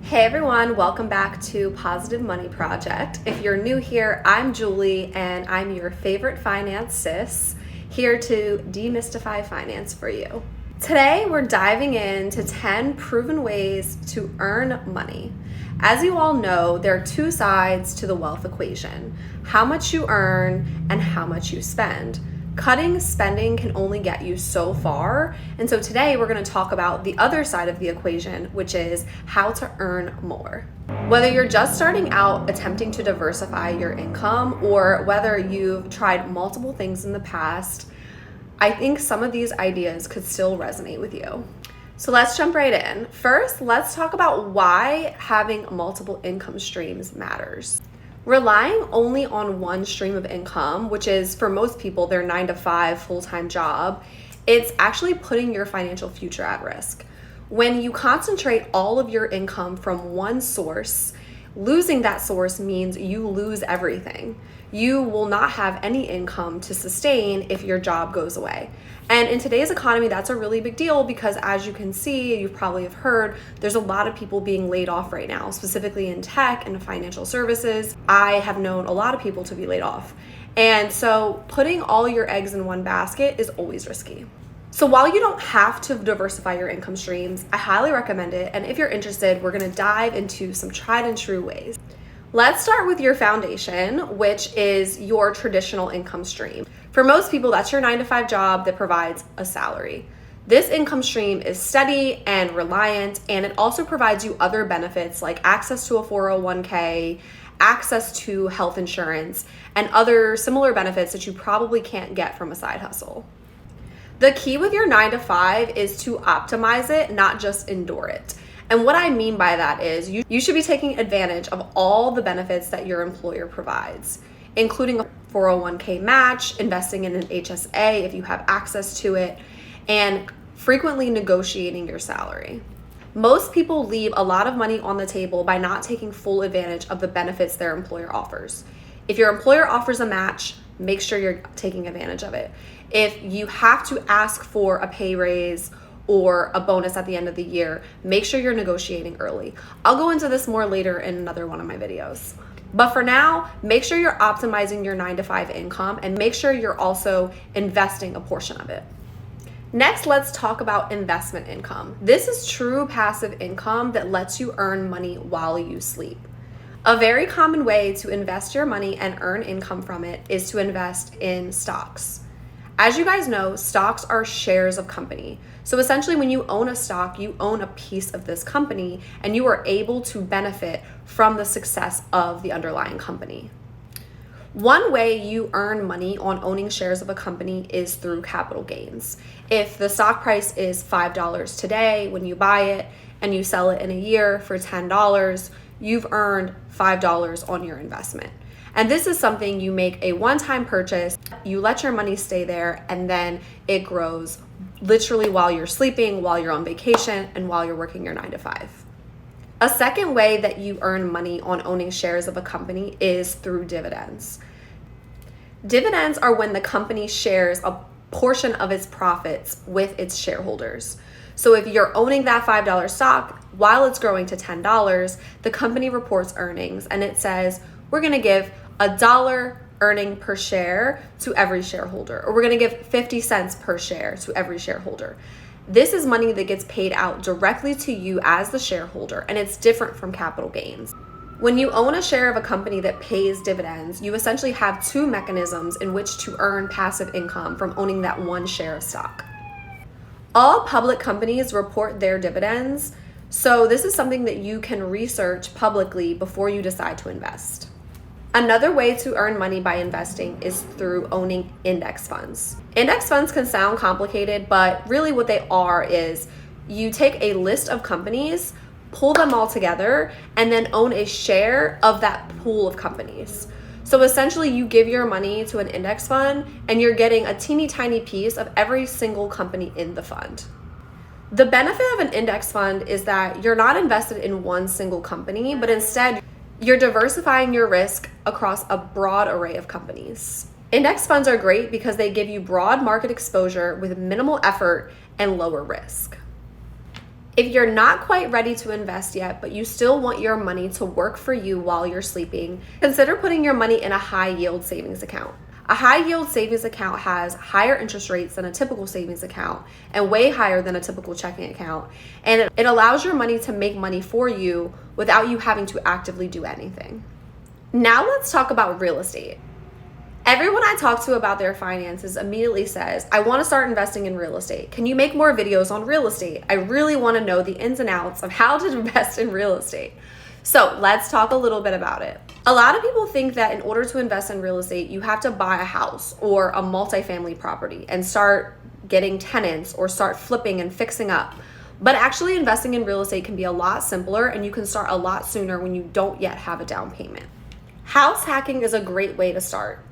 Hey everyone, welcome back to Positive Money Project. If you're new here, I'm Julie and I'm your favorite finance sis, here to demystify finance for you. Today we're diving into 10 proven ways to earn money. As you all know, there are two sides to the wealth equation: how much you earn and how much you spend. Cutting spending can only get you so far, and so today we're going to talk about the other side of the equation, which is how to earn more. Whether you're just starting out attempting to diversify your income, or whether you've tried multiple things in the past, I think some of these ideas could still resonate with you. So let's jump right in. First, let's talk about why having multiple income streams matters. Relying only on one stream of income, which is for most people their 9-to-5 full-time job, it's actually putting your financial future at risk. When you concentrate all of your income from one source, losing that source means you lose everything. You will not have any income to sustain if your job goes away. And in today's economy, that's a really big deal because, as you can see, you probably have heard, there's a lot of people being laid off right now, specifically in tech and financial services. I have known a lot of people to be laid off. And so putting all your eggs in one basket is always risky. So while you don't have to diversify your income streams, I highly recommend it. And if you're interested, we're going to dive into some tried and true ways. Let's start with your foundation, which is your traditional income stream. For most people, that's your 9-to-5 job that provides a salary. This income stream is steady and reliant, and it also provides you other benefits like access to a 401k, access to health insurance, and other similar benefits that you probably can't get from a side hustle. The key with your 9-to-5 is to optimize it, not just endure it. And what I mean by that is you should be taking advantage of all the benefits that your employer provides, including a 401k match, investing in an HSA if you have access to it, and frequently negotiating your salary. Most people leave a lot of money on the table by not taking full advantage of the benefits their employer offers. If your employer offers a match, make sure you're taking advantage of it. If you have to ask for a pay raise or a bonus at the end of the year, make sure you're negotiating early. I'll go into this more later in another one of my videos. But for now, make sure you're optimizing your 9-to-5 income and make sure you're also investing a portion of it. Next, let's talk about investment income. This is true passive income that lets you earn money while you sleep. A very common way to invest your money and earn income from it is to invest in stocks. As you guys know, stocks are shares of company. So essentially, when you own a stock, you own a piece of this company and you are able to benefit from the success of the underlying company. One way you earn money on owning shares of a company is through capital gains. If the stock price is $5 today when you buy it and you sell it in a year for $10, you've earned $5 on your investment. And this is something you make a one-time purchase, you let your money stay there, and then it grows literally while you're sleeping, while you're on vacation, and while you're working your 9-to-5. A second way that you earn money on owning shares of a company is through dividends. Dividends are when the company shares a portion of its profits with its shareholders. So if you're owning that $5 stock, while it's growing to $10, the company reports earnings and it says, we're going to give $1 earning per share to every shareholder, or we're going to give 50 cents per share to every shareholder. This is money that gets paid out directly to you as the shareholder, and it's different from capital gains. When you own a share of a company that pays dividends, you essentially have two mechanisms in which to earn passive income from owning that one share of stock. All public companies report their dividends, so this is something that you can research publicly before you decide to invest. Another way to earn money by investing is through owning index funds. Index funds can sound complicated, but really what they are is you take a list of companies, pull them all together, and then own a share of that pool of companies. So essentially you give your money to an index fund and you're getting a teeny tiny piece of every single company in the fund. The benefit of an index fund is that you're not invested in one single company, but instead you're diversifying your risk across a broad array of companies. Index funds are great because they give you broad market exposure with minimal effort and lower risk. If you're not quite ready to invest yet, but you still want your money to work for you while you're sleeping, consider putting your money in a high yield savings account. A high yield savings account has higher interest rates than a typical savings account and way higher than a typical checking account. And it allows your money to make money for you without you having to actively do anything. Now let's talk about real estate. Everyone I talk to about their finances immediately says, I want to start investing in real estate. Can you make more videos on real estate? I really want to know the ins and outs of how to invest in real estate. So let's talk a little bit about it. A lot of people think that in order to invest in real estate, you have to buy a house or a multifamily property and start getting tenants or start flipping and fixing up. But actually investing in real estate can be a lot simpler, and you can start a lot sooner when you don't yet have a down payment. House hacking is a great way to start.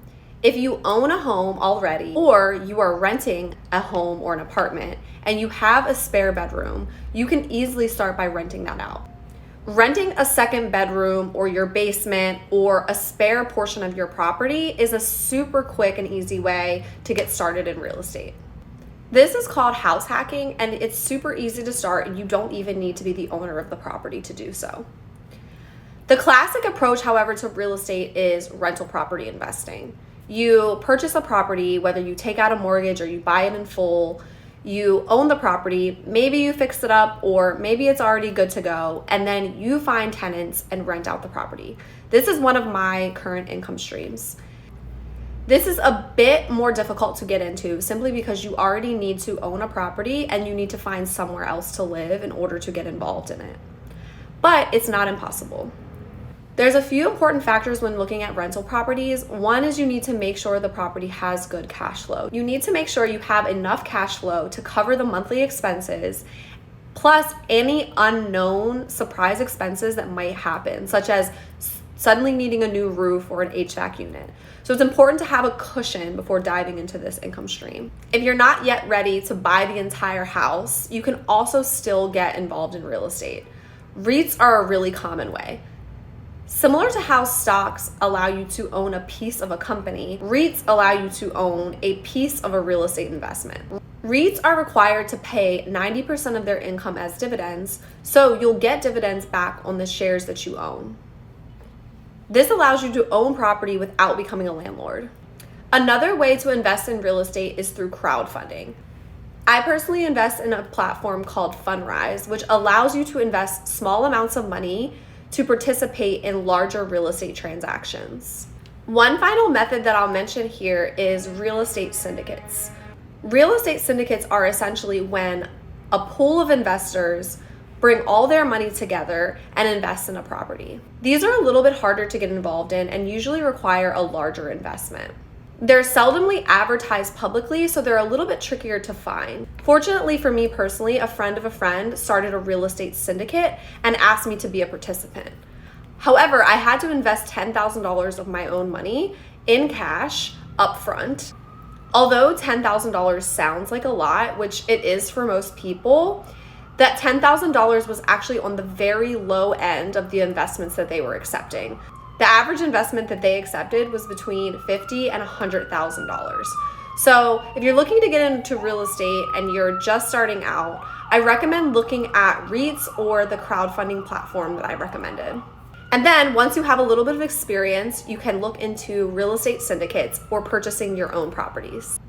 If you own a home already, or you are renting a home or an apartment and you have a spare bedroom, you can easily start by renting that out. Renting a second bedroom or your basement or a spare portion of your property is a super quick and easy way to get started in real estate. This is called house hacking, and it's super easy to start, and you don't even need to be the owner of the property to do so. The classic approach, however, to real estate is rental property investing. You purchase a property, whether you take out a mortgage or you buy it in full, you own the property, maybe you fix it up, or maybe it's already good to go, and then you find tenants and rent out the property. This is one of my current income streams. This is a bit more difficult to get into simply because you already need to own a property and you need to find somewhere else to live in order to get involved in it. But it's not impossible. There's a few important factors when looking at rental properties. One is you need to make sure the property has good cash flow. You need to make sure you have enough cash flow to cover the monthly expenses, plus any unknown surprise expenses that might happen, such as suddenly needing a new roof or an HVAC unit. So it's important to have a cushion before diving into this income stream. If you're not yet ready to buy the entire house, you can also still get involved in real estate. REITs are a really common way. Similar to how stocks allow you to own a piece of a company, REITs allow you to own a piece of a real estate investment. REITs are required to pay 90% of their income as dividends, so you'll get dividends back on the shares that you own. This allows you to own property without becoming a landlord. Another way to invest in real estate is through crowdfunding. I personally invest in a platform called Fundrise, which allows you to invest small amounts of money to participate in larger real estate transactions. One final method that I'll mention here is real estate syndicates. Real estate syndicates are essentially when a pool of investors bring all their money together and invest in a property. These are a little bit harder to get involved in and usually require a larger investment. They're seldomly advertised publicly, so they're a little bit trickier to find. Fortunately for me personally, a friend of a friend started a real estate syndicate and asked me to be a participant. However, I had to invest $10,000 of my own money in cash upfront. Although $10,000 sounds like a lot, which it is for most people, that $10,000 was actually on the very low end of the investments that they were accepting. The average investment that they accepted was between $50,000 and $100,000. So if you're looking to get into real estate and you're just starting out, I recommend looking at REITs or the crowdfunding platform that I recommended. And then once you have a little bit of experience, you can look into real estate syndicates or purchasing your own properties.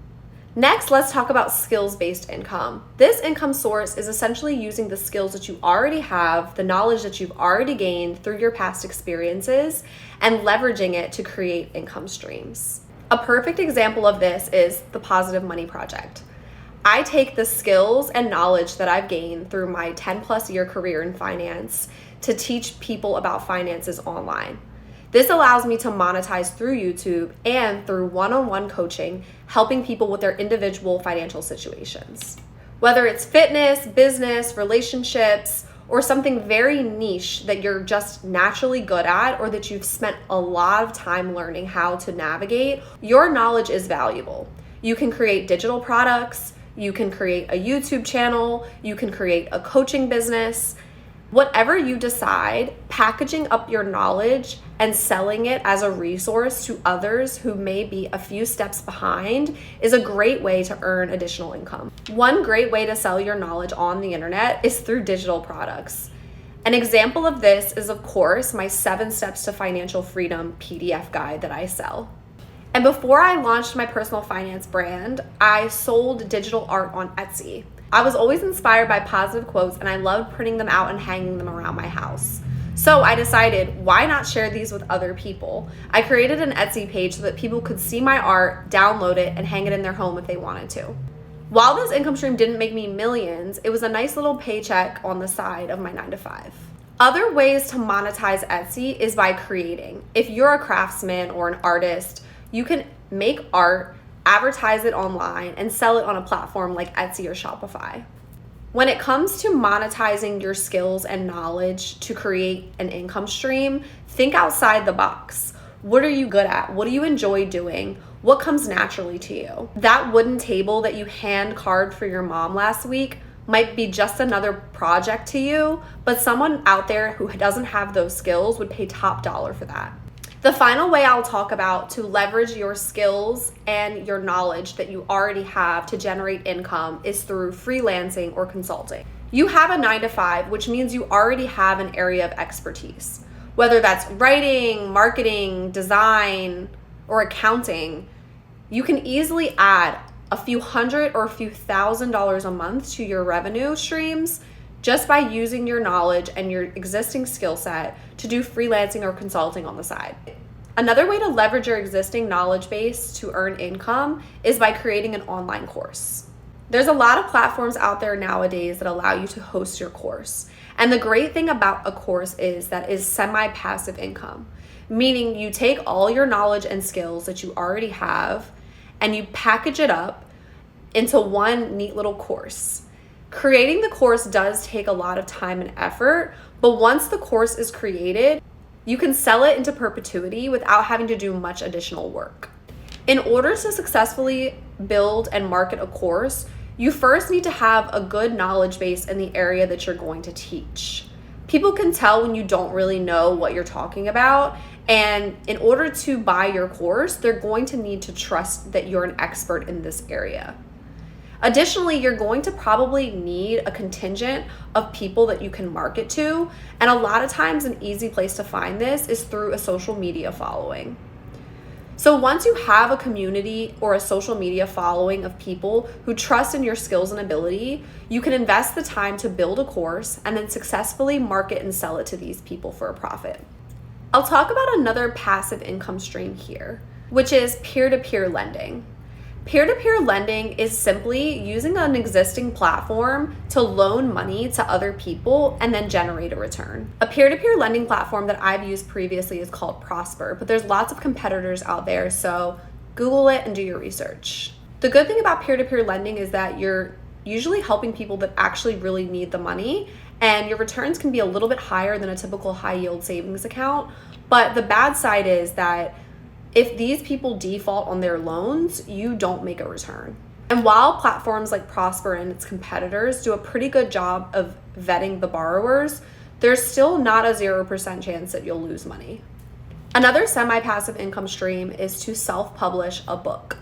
Next, let's talk about skills-based income. This income source is essentially using the skills that you already have, the knowledge that you've already gained through your past experiences, and leveraging it to create income streams. A perfect example of this is the Positive Money Project. I take the skills and knowledge that I've gained through my 10+ year career in finance to teach people about finances online. This allows me to monetize through YouTube and through one-on-one coaching, helping people with their individual financial situations. Whether it's fitness, business, relationships, or something very niche that you're just naturally good at or that you've spent a lot of time learning how to navigate, your knowledge is valuable. You can create digital products, you can create a YouTube channel, you can create a coaching business. Whatever you decide, packaging up your knowledge and selling it as a resource to others who may be a few steps behind is a great way to earn additional income. One great way to sell your knowledge on the internet is through digital products. An example of this is, of course, my 7 Steps to Financial Freedom PDF guide that I sell. And before I launched my personal finance brand, I sold digital art on Etsy. I was always inspired by positive quotes and I loved printing them out and hanging them around my house. So I decided, why not share these with other people? I created an Etsy page so that people could see my art, download it, and hang it in their home if they wanted to. While this income stream didn't make me millions, it was a nice little paycheck on the side of my 9-to-5. Other ways to monetize Etsy is by creating. If you're a craftsman or an artist, you can make art, advertise it online, and sell it on a platform like Etsy or Shopify. When it comes to monetizing your skills and knowledge to create an income stream, think outside the box. What are you good at? What do you enjoy doing? What comes naturally to you? That wooden table that you hand carved for your mom last week might be just another project to you, but someone out there who doesn't have those skills would pay top dollar for that. The final way I'll talk about to leverage your skills and your knowledge that you already have to generate income is through freelancing or consulting. You have a 9-to-5, which means you already have an area of expertise. Whether that's writing, marketing, design, or accounting, you can easily add a few $100 or a few $1,000s a month to your revenue streams just by using your knowledge and your existing skill set to do freelancing or consulting on the side. Another way to leverage your existing knowledge base to earn income is by creating an online course. There's a lot of platforms out there nowadays that allow you to host your course. And the great thing about a course is that it's semi-passive income, meaning you take all your knowledge and skills that you already have and you package it up into one neat little course. Creating the course does take a lot of time and effort, but once the course is created, you can sell it into perpetuity without having to do much additional work. In order to successfully build and market a course, you first need to have a good knowledge base in the area that you're going to teach. People can tell when you don't really know what you're talking about, and in order to buy your course, they're going to need to trust that you're an expert in this area. Additionally, you're going to probably need a contingent of people that you can market to, and a lot of times an easy place to find this is through a social media following. So once you have a community or a social media following of people who trust in your skills and ability, you can invest the time to build a course and then successfully market and sell it to these people for a profit. I'll talk about another passive income stream here, which is peer-to-peer lending. Peer-to-peer lending is simply using an existing platform to loan money to other people and then generate a return. A peer-to-peer lending platform that I've used previously is called Prosper, but there's lots of competitors out there, so Google it and do your research. The good thing about peer-to-peer lending is that you're usually helping people that actually really need the money, and your returns can be a little bit higher than a typical high-yield savings account, but the bad side is that if these people default on their loans, you don't make a return. And while platforms like Prosper and its competitors do a pretty good job of vetting the borrowers, there's still not a 0% chance that you'll lose money. Another semi-passive income stream is to self-publish a book.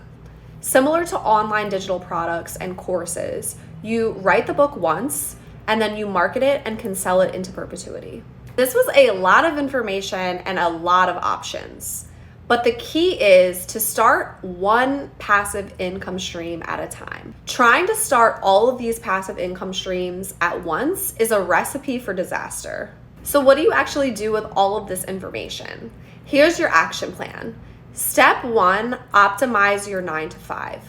Similar to online digital products and courses, you write the book once and then you market it and can sell it into perpetuity. This was a lot of information and a lot of options. But the key is to start one passive income stream at a time. Trying to start all of these passive income streams at once is a recipe for disaster. So what do you actually do with all of this information? Here's your action plan. Step 1, optimize your 9-to-5.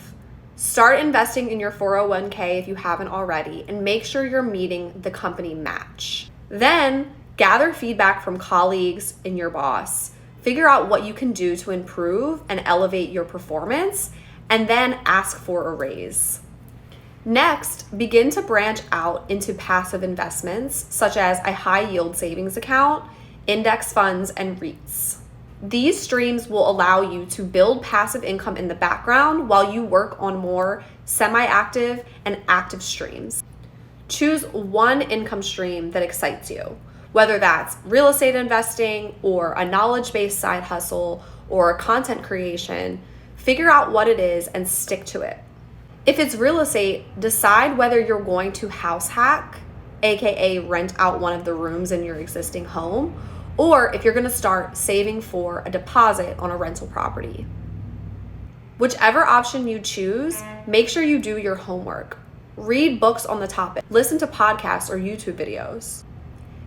Start investing in your 401k if you haven't already, and make sure you're meeting the company match. Then gather feedback from colleagues and your boss. Figure out what you can do to improve and elevate your performance, and then ask for a raise. Next, begin to branch out into passive investments, such as a high-yield savings account, index funds, and REITs. These streams will allow you to build passive income in the background while you work on more semi-active and active streams. Choose one income stream that excites you, whether that's real estate investing or a knowledge-based side hustle or content creation. Figure out what it is and stick to it. If it's real estate, decide whether you're going to house hack, aka rent out one of the rooms in your existing home, or if you're going to start saving for a deposit on a rental property. Whichever option you choose, make sure you do your homework. Read books on the topic, listen to podcasts or YouTube videos.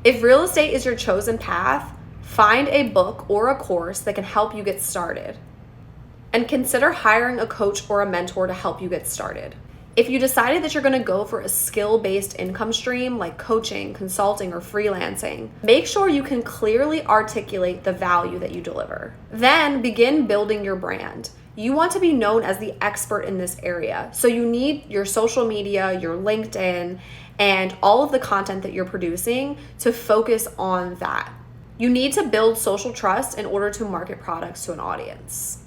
If real estate is your chosen path, find a book or a course that can help you get started. And consider hiring a coach or a mentor to help you get started. If you decided that you're going to go for a skill-based income stream like coaching, consulting, or freelancing, make sure you can clearly articulate the value that you deliver. Then begin building your brand. You want to be known as the expert in this area, so you need your social media, your LinkedIn, and all of the content that you're producing to focus on that. You need to build social trust in order to market products to an audience.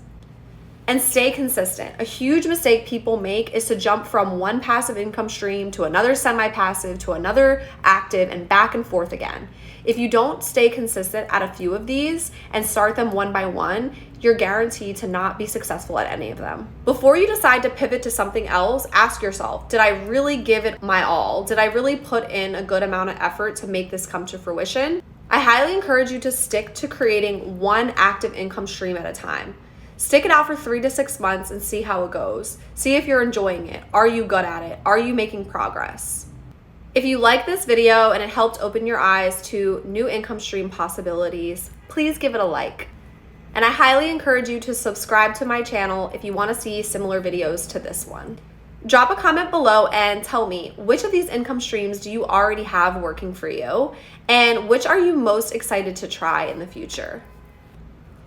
And stay consistent. A huge mistake people make is to jump from one passive income stream to another semi-passive to another active and back and forth again. If you don't stay consistent at a few of these and start them one by one, you're guaranteed to not be successful at any of them. Before you decide to pivot to something else, ask yourself, did I really give it my all? Did I really put in a good amount of effort to make this come to fruition? I highly encourage you to stick to creating one active income stream at a time. Stick it out for 3 to 6 months and see how it goes. See if you're enjoying it. Are you good at it? Are you making progress? If you like this video and it helped open your eyes to new income stream possibilities, please give it a like. And I highly encourage you to subscribe to my channel if you want to see similar videos to this one. Drop a comment below and tell me, which of these income streams do you already have working for you, and which are you most excited to try in the future?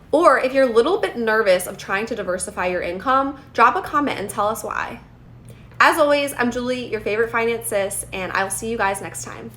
Or if you're a little bit nervous of trying to diversify your income, drop a comment and tell us why. As always, I'm Julie, your favorite finance sis, and I'll see you guys next time.